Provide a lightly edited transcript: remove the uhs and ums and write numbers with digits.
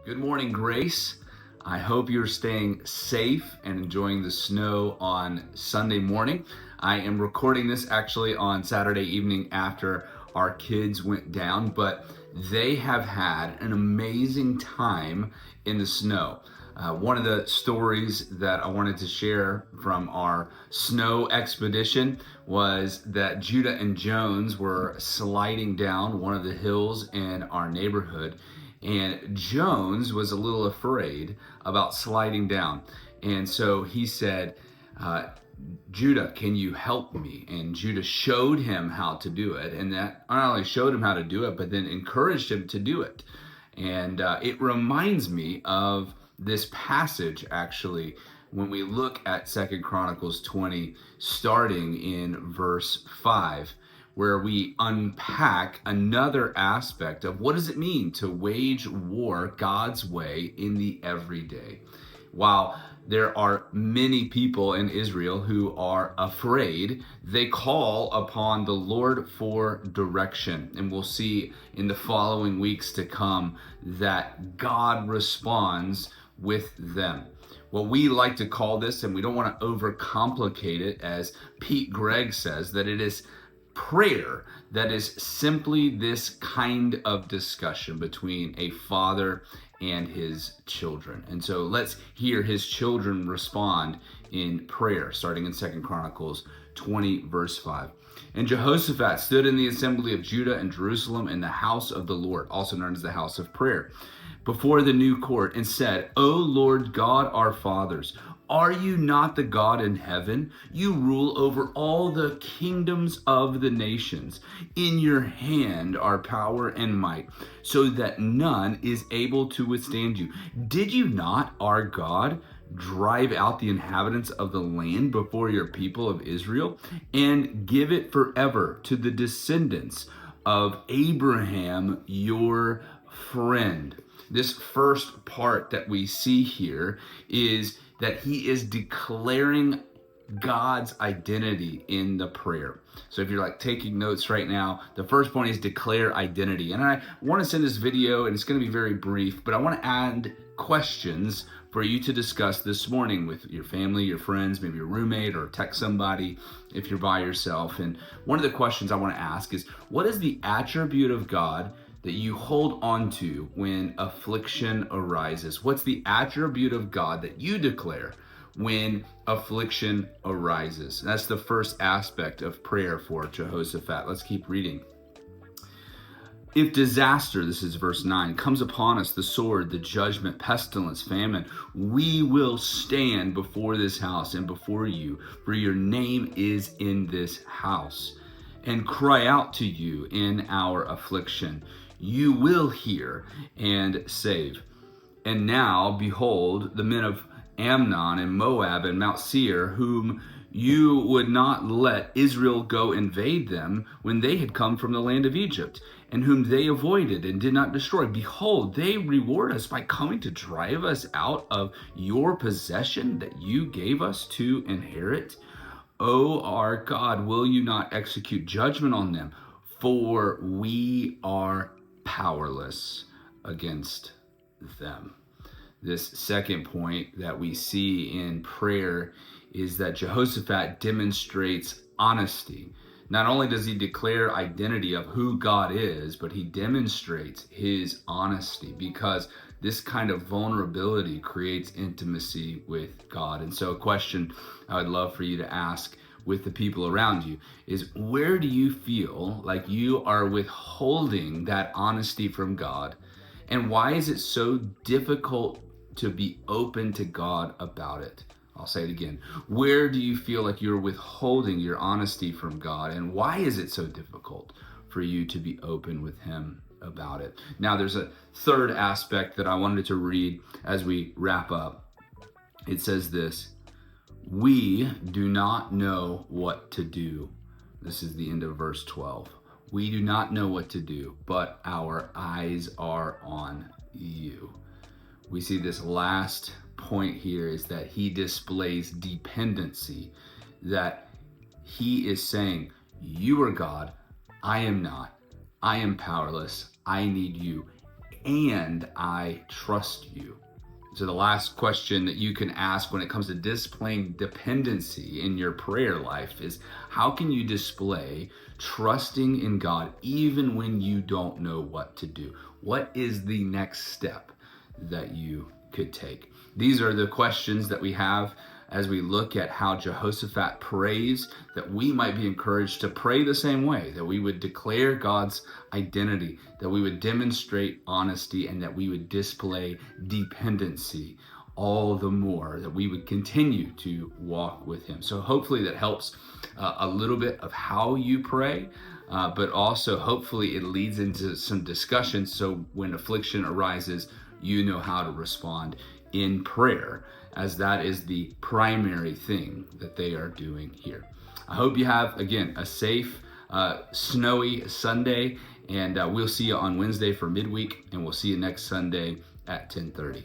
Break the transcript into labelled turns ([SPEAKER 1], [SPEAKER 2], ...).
[SPEAKER 1] Good morning, Grace. I hope you're staying safe and enjoying the snow on Sunday morning. I am recording this actually on Saturday evening after our kids went down, but they have had an amazing time in the snow. One of the stories that I wanted to share from our snow expedition was that Judah and Jones were sliding down one of the hills in our neighborhood, and Jones was a little afraid about sliding down. And so he said, Judah, can you help me? And Judah showed him how to do it. And that not only showed him how to do it, but then encouraged him to do it. And it reminds me of this passage, actually, when we look at 2 Chronicles 20, starting in verse 5, where we unpack another aspect of what does it mean to wage war God's way in the everyday. While there are many people in Israel who are afraid, they call upon the Lord for direction. And we'll see in the following weeks to come that God responds with them. What we like to call this, and we don't want to overcomplicate it, as Pete Greig says, that it is prayer that is simply this kind of discussion between a father and his children. And so let's hear his children respond in prayer, starting in 2 Chronicles 20, verse 5. And Jehoshaphat stood in the assembly of Judah and Jerusalem in the house of the Lord, also known as the house of prayer, before the new court, and said, O Lord God, our fathers, are you not the God in heaven? You rule over all the kingdoms of the nations. In your hand are power and might, so that none is able to withstand you. Did you not, our God, drive out the inhabitants of the land before your people of Israel, and give it forever to the descendants of Abraham, your friend? This first part that we see here is that he is declaring God's identity in the prayer. So if you're like taking notes right now, the first point is declare identity. And I want to send this video, and it's going to be very brief, but I want to add questions for you to discuss this morning with your family, your friends, maybe your roommate, or text somebody if you're by yourself. And one of the questions I want to ask is, what is the attribute of God that you hold on to when affliction arises? What's the attribute of God that you declare when affliction arises. That's the first aspect of prayer for Jehoshaphat. Let's keep reading. If disaster, this is verse 9, comes upon us, the sword, the judgment, pestilence, famine, we will stand before this house and before you, for your name is in this house, and cry out to you in our affliction. You will hear and save. And now, behold, the men of Ammon and Moab and Mount Seir, whom you would not let Israel go invade them when they had come from the land of Egypt, and whom they avoided and did not destroy. Behold, they reward us by coming to drive us out of your possession that you gave us to inherit. O our God, will you not execute judgment on them? For we are powerless against them. This second point that we see in prayer is that Jehoshaphat demonstrates honesty. Not only does he declare identity of who God is, but he demonstrates his honesty, because this kind of vulnerability creates intimacy with God. And so a question I would love for you to ask with the people around you is, where do you feel like you are withholding that honesty from God? And why is it so difficult to be open to God about it? I'll say it again. Where do you feel like you're withholding your honesty from God? And why is it so difficult for you to be open with him about it? Now, there's a third aspect that I wanted to read as we wrap up. It says this: we do not know what to do. This is the end of verse 12. We do not know what to do, but our eyes are on you. We see this last point here is that he displays dependency, that he is saying, you are God, I am not, I am powerless, I need you, and I trust you. So the last question that you can ask when it comes to displaying dependency in your prayer life is, how can you display trusting in God even when you don't know what to do? What is the next step that you could take? These are the questions that we have as we look at how Jehoshaphat prays, that we might be encouraged to pray the same way, that we would declare God's identity, that we would demonstrate honesty, and that we would display dependency all the more, that we would continue to walk with him. So hopefully that helps a little bit of how you pray, but also hopefully it leads into some discussion, so when affliction arises, you know how to respond in prayer, as that is the primary thing that they are doing here. I hope you have, again, a safe, snowy Sunday, and we'll see you on Wednesday for midweek, and we'll see you next Sunday at 10:30.